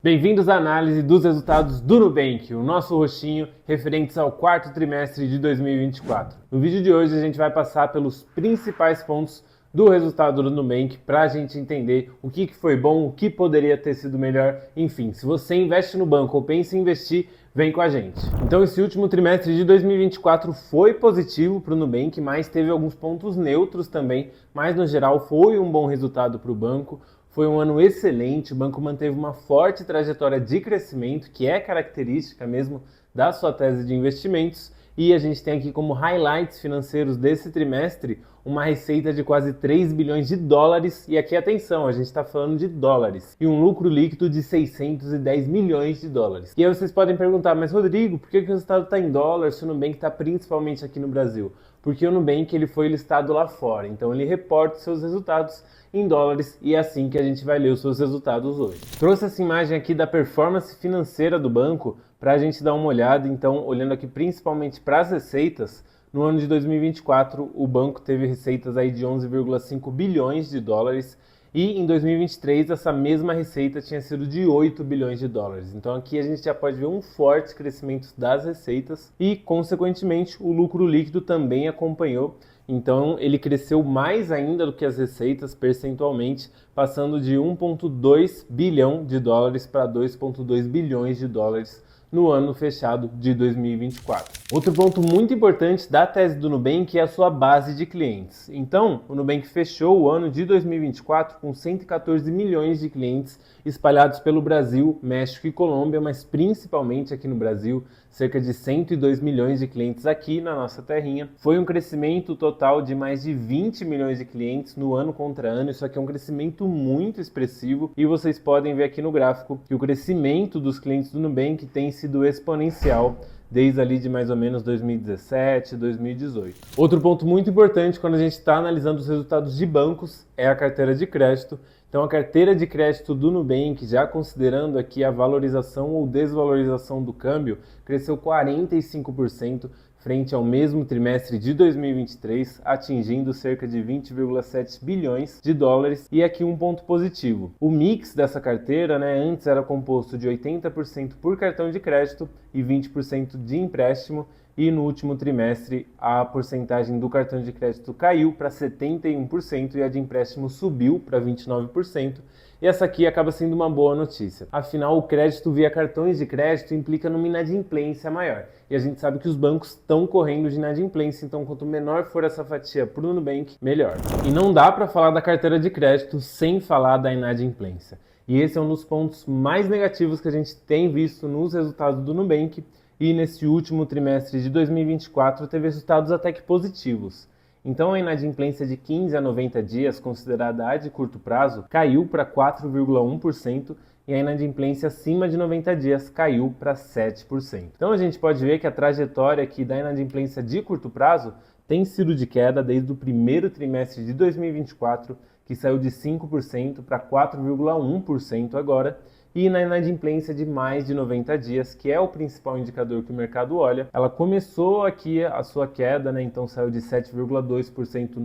Bem-vindos à análise dos resultados do Nubank, o nosso roxinho referentes ao quarto trimestre de 2024. No vídeo de hoje a gente vai passar pelos principais pontos do resultado do Nubank para a gente entender o que foi bom, o que poderia ter sido melhor, enfim, se você investe no banco ou pensa em investir, vem com a gente. Então esse último trimestre de 2024 foi positivo para o Nubank, mas teve alguns pontos neutros também, mas no geral foi um bom resultado para o banco. Foi um ano excelente, o banco manteve uma forte trajetória de crescimento, que é característica mesmo da sua tese de investimentos, e a gente tem aqui como highlights financeiros desse trimestre uma receita de quase 3 bilhões de dólares, e aqui atenção, a gente está falando de dólares, e um lucro líquido de 610 milhões de dólares. E aí vocês podem perguntar, mas Rodrigo, por que o resultado está em dólar se o Nubank está principalmente aqui no Brasil? Porque o Nubank ele foi listado lá fora, então ele reporta os seus resultados em dólares e é assim que a gente vai ler os seus resultados hoje. Trouxe essa imagem aqui da performance financeira do banco para a gente dar uma olhada, então olhando aqui principalmente para as receitas. No ano de 2024 o banco teve receitas aí de 11,5 bilhões de dólares e em 2023 essa mesma receita tinha sido de 8 bilhões de dólares. Então aqui a gente já pode ver um forte crescimento das receitas e consequentemente o lucro líquido também acompanhou. Então ele cresceu mais ainda do que as receitas percentualmente, passando de 1,2 bilhão de dólares para 2,2 bilhões de dólares no ano fechado de 2024. Outro ponto muito importante da tese do Nubank é a sua base de clientes. Então, o Nubank fechou o ano de 2024 com 114 milhões de clientes espalhados pelo Brasil, México e Colômbia, mas principalmente aqui no Brasil, cerca de 102 milhões de clientes aqui na nossa terrinha. Foi um crescimento total de mais de 20 milhões de clientes no ano contra ano, isso aqui é um crescimento muito expressivo e vocês podem ver aqui no gráfico que o crescimento dos clientes do Nubank tem sido exponencial desde ali de mais ou menos 2017, 2018. Outro ponto muito importante quando a gente está analisando os resultados de bancos é a carteira de crédito. Então a carteira de crédito do Nubank, já considerando aqui a valorização ou desvalorização do câmbio, cresceu 45% frente ao mesmo trimestre de 2023, atingindo cerca de 20,7 bilhões de dólares. E aqui um ponto positivo. O mix dessa carteira, antes era composto de 80% por cartão de crédito e 20% de empréstimo, e no último trimestre a porcentagem do cartão de crédito caiu para 71% e a de empréstimo subiu para 29%. E essa aqui acaba sendo uma boa notícia. Afinal, o crédito via cartões de crédito implica numa inadimplência maior. E a gente sabe que os bancos estão correndo de inadimplência, então quanto menor for essa fatia para o Nubank, melhor. E não dá para falar da carteira de crédito sem falar da inadimplência. E esse é um dos pontos mais negativos que a gente tem visto nos resultados do Nubank. E nesse último trimestre de 2024 teve resultados até que positivos. Então a inadimplência de 15 a 90 dias, considerada a de curto prazo, caiu para 4,1% e a inadimplência acima de 90 dias caiu para 7%. Então a gente pode ver que a trajetória aqui da inadimplência de curto prazo tem sido de queda desde o primeiro trimestre de 2024, que saiu de 5% para 4,1% agora, e na inadimplência de mais de 90 dias, que é o principal indicador que o mercado olha, ela começou aqui a sua queda, então saiu de 7,2%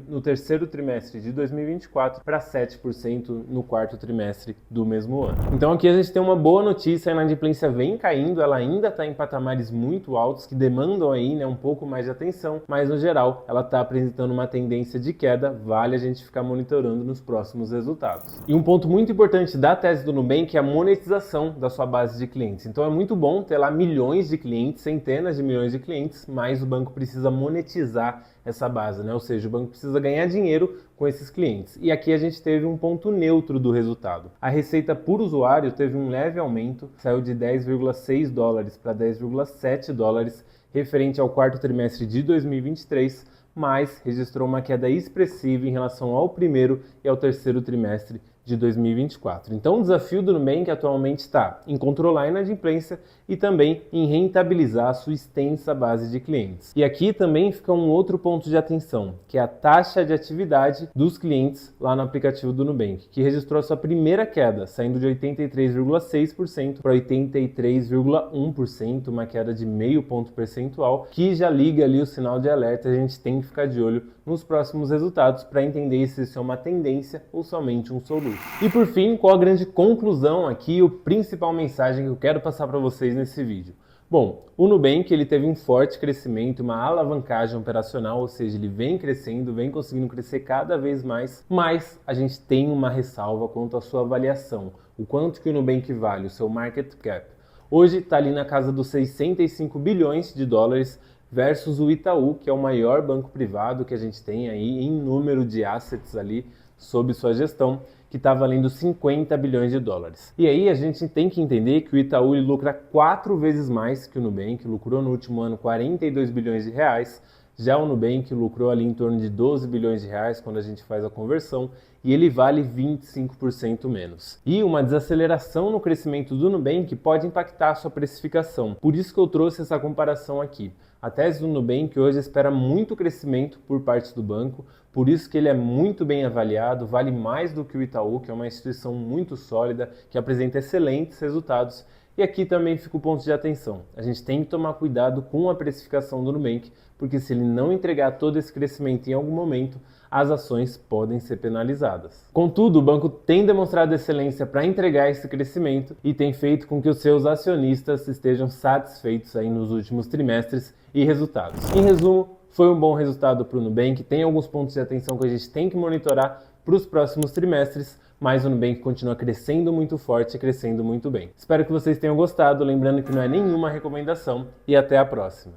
no terceiro trimestre de 2024 para 7% no quarto trimestre do mesmo ano. Então aqui a gente tem uma boa notícia, a inadimplência vem caindo, ela ainda está em patamares muito altos que demandam aí um pouco mais de atenção, mas no geral ela está apresentando uma tendência de queda, vale a gente ficar monitorando nos próximos resultados. E um ponto muito importante da tese do Nubank é a monetização da sua base de clientes. Então é muito bom ter lá milhões de clientes, centenas de milhões de clientes, mas o banco precisa monetizar essa base, Ou seja, o banco precisa ganhar dinheiro com esses clientes. E aqui a gente teve um ponto neutro do resultado. A receita por usuário teve um leve aumento, saiu de 10,6 dólares para 10,7 dólares, referente ao quarto trimestre de 2023, mas registrou uma queda expressiva em relação ao primeiro e ao terceiro trimestre de 2024. Então o desafio do Nubank atualmente está em controlar a inadimplência e também em rentabilizar a sua extensa base de clientes. E aqui também fica um outro ponto de atenção, que é a taxa de atividade dos clientes lá no aplicativo do Nubank, que registrou a sua primeira queda, saindo de 83,6% para 83,1%, uma queda de meio ponto percentual, que já liga ali o sinal de alerta. A gente tem que ficar de olho nos próximos resultados para entender se isso é uma tendência ou somente um soluço. plus. E por fim, qual a grande conclusão aqui, o principal mensagem que eu quero passar para vocês nesse vídeo? Bom, o Nubank ele teve um forte crescimento, uma alavancagem operacional, ou seja, ele vem crescendo, vem conseguindo crescer cada vez mais, mas a gente tem uma ressalva quanto à sua avaliação, o quanto que o Nubank vale, o seu market cap. Hoje está ali na casa dos 65 bilhões de dólares versus o Itaú, que é o maior banco privado que a gente tem aí em número de assets ali sob sua gestão, que está valendo 50 bilhões de dólares. E aí a gente tem que entender que o Itaú ele lucra 4 vezes mais que o Nubank, lucrou no último ano 42 bilhões de reais, já o Nubank lucrou ali em torno de 12 bilhões de reais quando a gente faz a conversão, e ele vale 25% menos. E uma desaceleração no crescimento do Nubank pode impactar a sua precificação. Por isso que eu trouxe essa comparação aqui. A tese do Nubank hoje espera muito crescimento por parte do banco, por isso que ele é muito bem avaliado, vale mais do que o Itaú, que é uma instituição muito sólida, que apresenta excelentes resultados. E aqui também fica o ponto de atenção. A gente tem que tomar cuidado com a precificação do Nubank, porque se ele não entregar todo esse crescimento em algum momento, as ações podem ser penalizadas. Contudo, o banco tem demonstrado excelência para entregar esse crescimento e tem feito com que os seus acionistas estejam satisfeitos aí nos últimos trimestres e resultados. Em resumo, foi um bom resultado para o Nubank, tem alguns pontos de atenção que a gente tem que monitorar para os próximos trimestres, mas o Nubank continua crescendo muito forte e crescendo muito bem. Espero que vocês tenham gostado, lembrando que não é nenhuma recomendação e até a próxima.